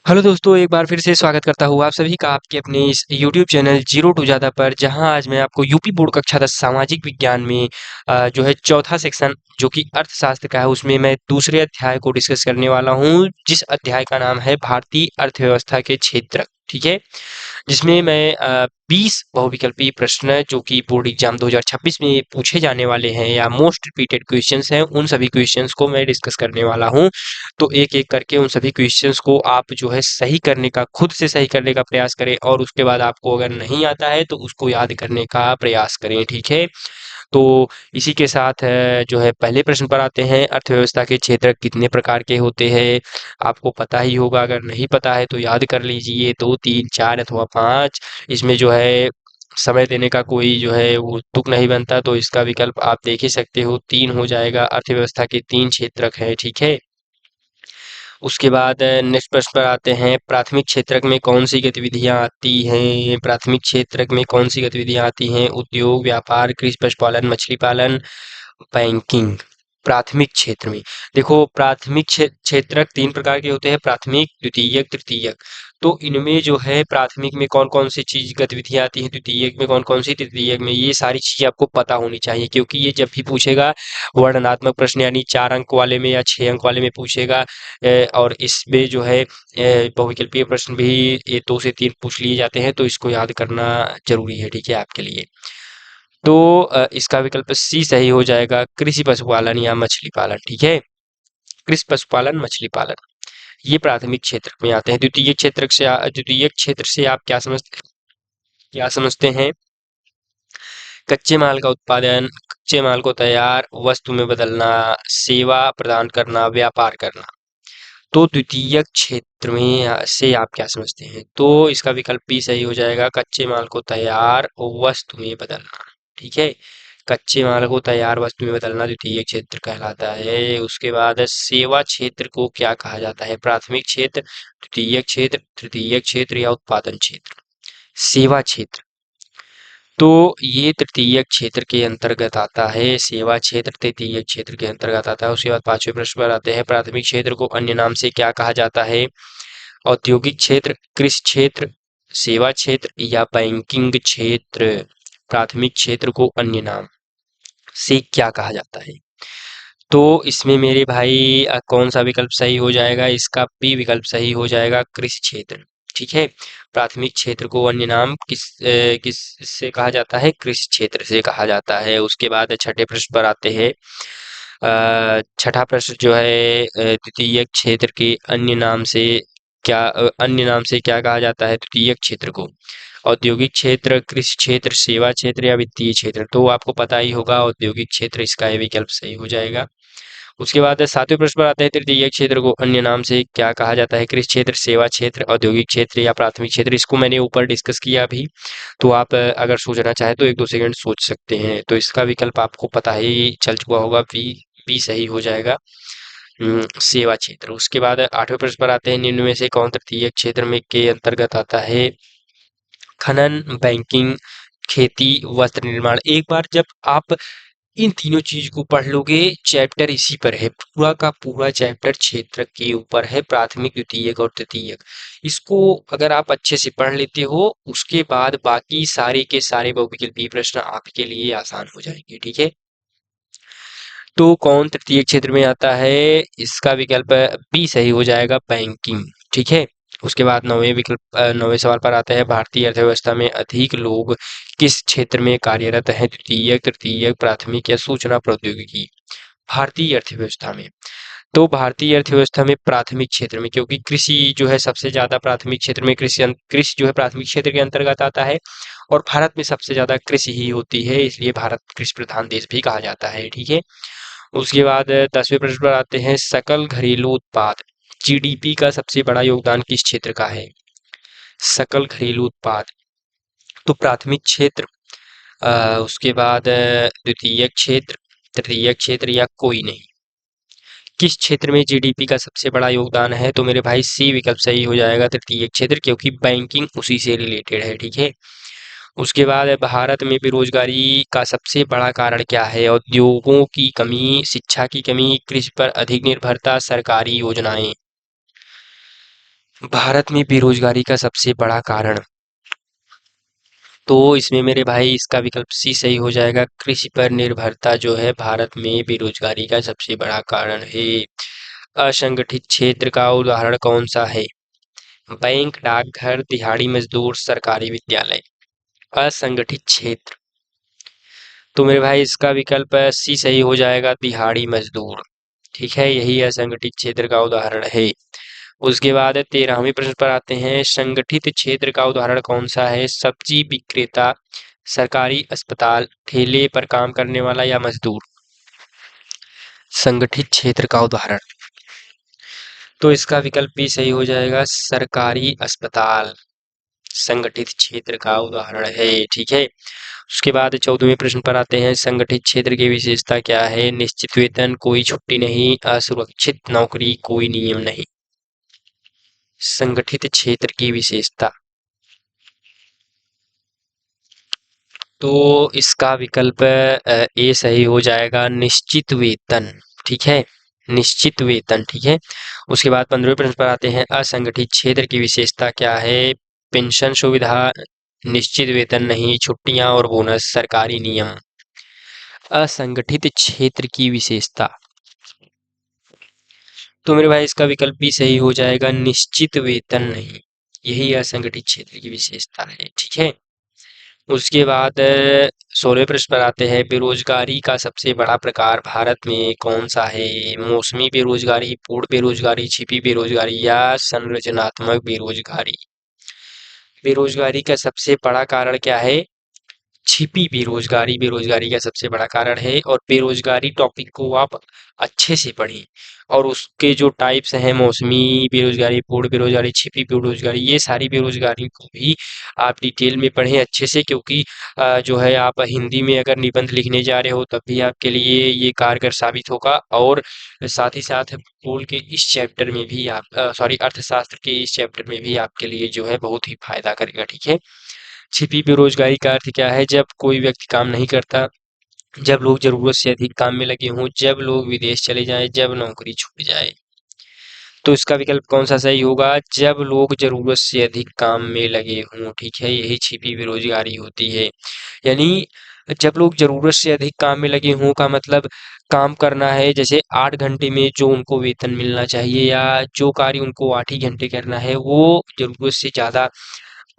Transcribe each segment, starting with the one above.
Hello दोस्तों, एक बार फिर से स्वागत करता हूँ आप सभी का आपके अपने इस यूट्यूब चैनल जीरो टू ज़्यादा पर, जहां आज मैं आपको यूपी बोर्ड कक्षा 10 सामाजिक विज्ञान में जो है चौथा सेक्शन जो कि अर्थशास्त्र का है, उसमें मैं दूसरे अध्याय को डिस्कस करने वाला हूँ, जिस अध्याय का नाम है भारतीय अर्थव्यवस्था के क्षेत्र। ठीक है, जिसमें मैं 20 बहुविकल्पीय प्रश्न जो कि बोर्ड एग्जाम 2026 में पूछे जाने वाले हैं या मोस्ट रिपीटेड क्वेश्चंस हैं, उन सभी क्वेश्चंस को मैं डिस्कस करने वाला हूं। तो एक एक करके उन सभी क्वेश्चंस को आप जो है सही करने का, खुद से सही करने का प्रयास करें, और उसके बाद आपको अगर नहीं आता है तो उसको याद करने का प्रयास करें। ठीक है, तो इसी के साथ जो है पहले प्रश्न पर आते हैं। अर्थव्यवस्था के क्षेत्र कितने प्रकार के होते हैं? आपको पता ही होगा, अगर नहीं पता है तो याद कर लीजिए, 2, 3, 4 अथवा 5। इसमें जो है समय देने का कोई जो है वो तुक नहीं बनता, तो इसका विकल्प आप देख ही सकते हो, 3 हो जाएगा। अर्थव्यवस्था के 3 क्षेत्रक हैं। ठीक है, उसके बाद नेक्स्ट प्रश्न पर आते हैं। प्राथमिक क्षेत्रक में कौन सी गतिविधियां आती हैं? प्राथमिक क्षेत्रक में कौन सी गतिविधियां आती हैं? उद्योग, व्यापार, कृषि, पशुपालन, मछली पालन, बैंकिंग। प्राथमिक क्षेत्र में देखो, प्राथमिक क्षेत्रक 3 प्रकार के होते हैं, प्राथमिक, द्वितीयक, तृतीयक। तो इनमें जो है प्राथमिक में कौन कौन सी चीज गतिविधियां आती हैं, द्वितीयक में कौन कौन सी, तृतीयक में, ये सारी चीजें आपको पता होनी चाहिए, क्योंकि ये जब भी पूछेगा वर्णनात्मक प्रश्न यानी 4 अंक वाले में या 6 अंक वाले में पूछेगा। और इसमें जो है बहुविकल्पीय प्रश्न भी ये 2 से 3 पूछ लिए जाते हैं, तो इसको याद करना जरूरी है। ठीक है, आपके लिए। तो इसका विकल्प सी सही हो जाएगा, कृषि पशुपालन या मछली पालन। ठीक है, कृषि पशुपालन मछली पालन, ये प्राथमिक क्षेत्र में आते हैं। द्वितीय क्षेत्र से आप क्या समझते हैं? कच्चे माल का उत्पादन, कच्चे माल को तैयार वस्तु में बदलना, सेवा प्रदान करना, व्यापार करना। तो द्वितीयक क्षेत्र में से आप क्या समझते हैं? तो इसका विकल्प भी सही हो जाएगा, कच्चे माल को तैयार वस्तु में बदलना। ठीक है, कच्चे माल को तैयार वस्तु में बदलना द्वितीय क्षेत्र कहलाता है। उसके बाद सेवा क्षेत्र को क्या कहा जाता है? प्राथमिक क्षेत्र, द्वितीय क्षेत्र, तृतीय क्षेत्र या उत्पादन क्षेत्र? सेवा क्षेत्र, तो ये तृतीय क्षेत्र के अंतर्गत आता है। सेवा क्षेत्र तृतीय क्षेत्र के अंतर्गत आता है। उसके बाद 5वें प्रश्न पर आते हैं। प्राथमिक क्षेत्र को अन्य नाम से क्या कहा जाता है? औद्योगिक क्षेत्र, कृषि क्षेत्र, सेवा क्षेत्र या बैंकिंग क्षेत्र? प्राथमिक क्षेत्र को अन्य नाम से क्या कहा जाता है? तो इसमें मेरे भाई कौन सा विकल्प सही हो जाएगा? इसका बी विकल्प सही हो जाएगा, कृषि क्षेत्र। ठीक है, प्राथमिक क्षेत्र को अन्य नाम किस से कहा जाता है? कृषि क्षेत्र से कहा जाता है। उसके बाद छठे प्रश्न पर आते हैं। छठा प्रश्न जो है, द्वितीय क्षेत्र के अन्य नाम से क्या कहा जाता है द्वितीय क्षेत्र को? औद्योगिक क्षेत्र, कृषि क्षेत्र, सेवा क्षेत्र या वित्तीय क्षेत्र? तो आपको पता ही होगा, औद्योगिक क्षेत्र, इसका ये विकल्प सही हो जाएगा। उसके बाद 7वें प्रश्न पर आते हैं। तृतीय क्षेत्र को अन्य नाम से क्या कहा जाता है? कृषि क्षेत्र, सेवा क्षेत्र, औद्योगिक क्षेत्र या प्राथमिक क्षेत्र? इसको मैंने ऊपर डिस्कस किया अभी, तो आप अगर सोचना चाहें तो 1-2 सेकंड सोच सकते हैं। तो इसका विकल्प आपको पता ही चल चुका होगा, बी। बी सही हो जाएगा, सेवा क्षेत्र। उसके बाद 8वें प्रश्न पर आते हैं। निम्न में से कौन तृतीय क्षेत्र में के अंतर्गत आता है? खनन, बैंकिंग, खेती, वस्त्र निर्माण। एक बार जब आप इन तीनों चीज को पढ़ लोगे, चैप्टर इसी पर है, पूरा का पूरा चैप्टर क्षेत्र के ऊपर है, प्राथमिक, द्वितीयक और तृतीयक। इसको अगर आप अच्छे से पढ़ लेते हो, उसके बाद बाकी सारे के सारे बहुविकल्पीय प्रश्न आपके लिए आसान हो जाएंगे। ठीक है, तो कौन तृतीय क्षेत्र में आता है? इसका विकल्प बी सही हो जाएगा, बैंकिंग। ठीक है, उसके बाद 9वें सवाल पर आते हैं। भारतीय अर्थव्यवस्था में अधिक लोग किस क्षेत्र में कार्यरत हैं? द्वितीयक, तृतीयक, प्राथमिक या सूचना प्रौद्योगिकी? भारतीय अर्थव्यवस्था में, तो भारतीय अर्थव्यवस्था में प्राथमिक क्षेत्र में, क्योंकि कृषि जो है सबसे ज्यादा प्राथमिक क्षेत्र में, कृषि जो है प्राथमिक क्षेत्र के अंतर्गत आता है, और भारत में सबसे ज्यादा कृषि ही होती है, इसलिए भारत कृषि प्रधान देश भी कहा जाता है। ठीक है, उसके बाद 10वें प्रश्न पर आते हैं। सकल घरेलू उत्पाद, जीडीपी का सबसे बड़ा योगदान किस क्षेत्र का है? सकल घरेलू उत्पाद, तो प्राथमिक क्षेत्र, उसके बाद द्वितीय क्षेत्र, तृतीय क्षेत्र या कोई नहीं? किस क्षेत्र में जीडीपी का सबसे बड़ा योगदान है? तो मेरे भाई सी विकल्प सही हो जाएगा, तृतीय क्षेत्र, क्योंकि बैंकिंग उसी से रिलेटेड है। ठीक है, उसके बाद भारत में बेरोजगारी का सबसे बड़ा कारण क्या है? उद्योगों की कमी, शिक्षा की कमी, कृषि पर अधिक निर्भरता, सरकारी योजनाएं? भारत में बेरोजगारी का सबसे बड़ा कारण, तो इसमें मेरे भाई इसका विकल्प सी सही हो जाएगा। कृषि पर निर्भरता जो है भारत में बेरोजगारी का सबसे बड़ा कारण है। असंगठित क्षेत्र का उदाहरण कौन सा है? बैंक, डाकघर, दिहाड़ी मजदूर, सरकारी विद्यालय। असंगठित क्षेत्र, तो मेरे भाई इसका विकल्प सी सही हो जाएगा, दिहाड़ी मजदूर। ठीक है, यही असंगठित क्षेत्र का उदाहरण है। उसके बाद 13वें प्रश्न पर आते हैं। संगठित क्षेत्र का उदाहरण कौन सा है? सब्जी विक्रेता, सरकारी अस्पताल, ठेले पर काम करने वाला या मजदूर। संगठित क्षेत्र का उदाहरण, तो इसका विकल्प भी सही हो जाएगा, सरकारी अस्पताल संगठित क्षेत्र का उदाहरण है। ठीक है, उसके बाद 14वें प्रश्न पर आते हैं। संगठित क्षेत्र की विशेषता क्या है? निश्चित वेतन, कोई छुट्टी नहीं, असुरक्षित नौकरी, कोई नियम नहीं। संगठित क्षेत्र की विशेषता, तो इसका विकल्प ए सही हो जाएगा, निश्चित वेतन। ठीक है, निश्चित वेतन। ठीक है, उसके बाद 15वें प्रश्न पर आते हैं। असंगठित क्षेत्र की विशेषता क्या है? पेंशन सुविधा, निश्चित वेतन नहीं, छुट्टियां और बोनस, सरकारी नियम। असंगठित क्षेत्र की विशेषता, तो मेरे भाई इसका विकल्प भी सही हो जाएगा, निश्चित वेतन नहीं। यही असंगठित क्षेत्र की विशेषता है। ठीक है, उसके बाद 16वें प्रश्न पर आते हैं। बेरोजगारी का सबसे बड़ा प्रकार भारत में कौन सा है? मौसमी बेरोजगारी, पूर्ण बेरोजगारी, छिपी बेरोजगारी या संरचनात्मक बेरोजगारी। बेरोजगारी का सबसे बड़ा कारण क्या है? छिपी बेरोजगारी बेरोजगारी का सबसे बड़ा कारण है। और बेरोजगारी टॉपिक को आप अच्छे से पढ़ें, और उसके जो टाइप्स हैं, मौसमी बेरोजगारी, पूर्ण बेरोजगारी, छिपी बेरोजगारी, ये सारी बेरोजगारी को भी आप डिटेल में पढ़ें अच्छे से, क्योंकि जो है आप हिंदी में अगर निबंध लिखने जा रहे हो तब भी आपके लिए ये कारगर साबित होगा। और साथ ही साथ भूगोल के इस चैप्टर में भी आप सॉरी अर्थशास्त्र के इस चैप्टर में भी आपके लिए जो है बहुत ही फायदा करेगा। ठीक है, छिपी बेरोजगारी का अर्थ क्या है? जब कोई व्यक्ति काम नहीं करता, जब लोग जरूरत से अधिक काम में लगे हों, जब लोग विदेश चले जाएं, जब नौकरी छूट जाए। तो इसका विकल्प कौन सा सही होगा? जब लोग जरूरत से अधिक काम में लगे हों। ठीक है, यही छिपी बेरोजगारी होती है। यानी जब लोग जरूरत से अधिक काम में लगे हों का मतलब, काम करना है जैसे 8 घंटे में जो उनको वेतन मिलना चाहिए, या जो कार्य उनको 8 ही घंटे करना है, वो जरूरत से ज्यादा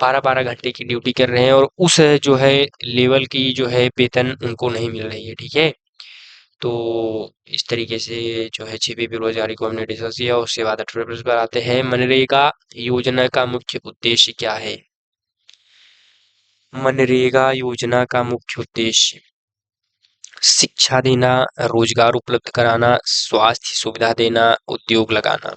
12-12 घंटे की ड्यूटी कर रहे हैं, और उस जो है लेवल की जो है वेतन उनको नहीं मिल रही है। ठीक है, तो इस तरीके से जो है छिपी बेरोजगारी को हमने डिस्कस किया। उसके बाद 18वें प्रश्न पर आते हैं। मनरेगा योजना का मुख्य उद्देश्य क्या है? मनरेगा योजना का मुख्य उद्देश्य शिक्षा देना, रोजगार उपलब्ध कराना, स्वास्थ्य सुविधा देना, उद्योग लगाना।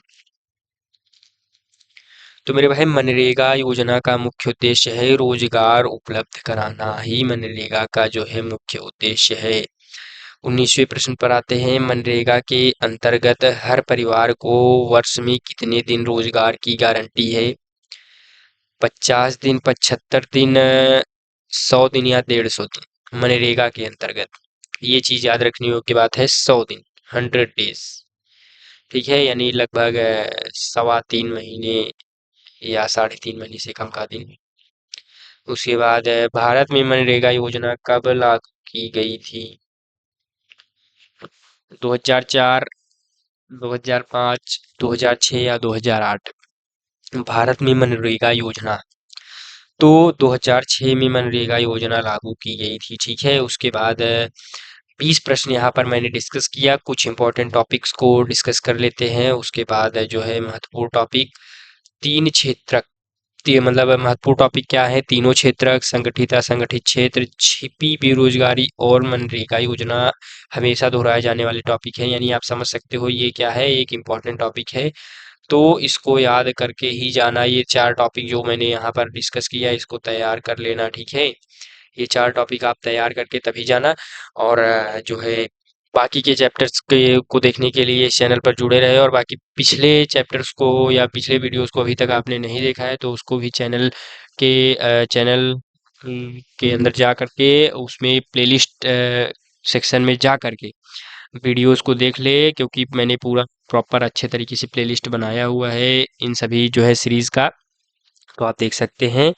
तो मेरे भाई मनरेगा योजना का मुख्य उद्देश्य है रोजगार उपलब्ध कराना, ही मनरेगा का जो है मुख्य उद्देश्य है। 19वें प्रश्न पर आते हैं। मनरेगा के अंतर्गत हर परिवार को वर्ष में कितने दिन रोजगार की गारंटी है? 50 दिन, 75 दिन, 100 दिन या 150 दिन। मनरेगा के अंतर्गत ये चीज याद रखने योग्य बात है, 100 दिन, 100 डेज। ठीक है, यानी लगभग 3.25 महीने या 3.5 महीने से कम का दिन। उसके बाद भारत में मनरेगा योजना कब लागू की गई थी? 2004, 2005, 2006 या 2008। भारत में मनरेगा योजना, तो 2006 में मनरेगा योजना लागू की गई थी। ठीक है, उसके बाद 20 प्रश्न यहाँ पर मैंने डिस्कस किया। कुछ इंपॉर्टेंट टॉपिक्स को डिस्कस कर लेते हैं। उसके बाद जो है महत्वपूर्ण टॉपिक, तीन क्षेत्रक, मतलब महत्वपूर्ण टॉपिक क्या है? तीनों क्षेत्रक, संगठित असंगठित क्षेत्र, छिपी बेरोजगारी और मनरेगा योजना हमेशा दोहराए जाने वाले टॉपिक है। यानी आप समझ सकते हो ये क्या है, एक इम्पॉर्टेंट टॉपिक है। तो इसको याद करके ही जाना। ये 4 टॉपिक जो मैंने यहाँ पर डिस्कस किया, इसको तैयार कर लेना। ठीक है, ये 4 टॉपिक आप तैयार करके तभी जाना। और जो है बाकी के चैप्टर्स के को देखने के लिए इस चैनल पर जुड़े रहे, और बाकी पिछले चैप्टर्स को या पिछले वीडियोस को अभी तक आपने नहीं देखा है तो उसको भी चैनल के अंदर जा करके उसमें प्लेलिस्ट सेक्शन में जा करके वीडियोस को देख ले, क्योंकि मैंने पूरा प्रॉपर अच्छे तरीके से प्लेलिस्ट बनाया हुआ है इन सभी जो है सीरीज़ का, तो आप देख सकते हैं।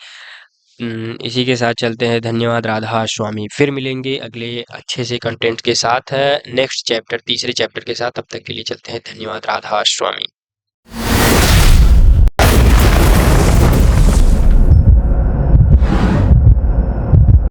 इसी के साथ चलते हैं। धन्यवाद। राधा स्वामी। फिर मिलेंगे अगले अच्छे से कंटेंट के साथ, नेक्स्ट चैप्टर, तीसरे चैप्टर के साथ। तब तक के लिए चलते हैं। धन्यवाद। राधा स्वामी।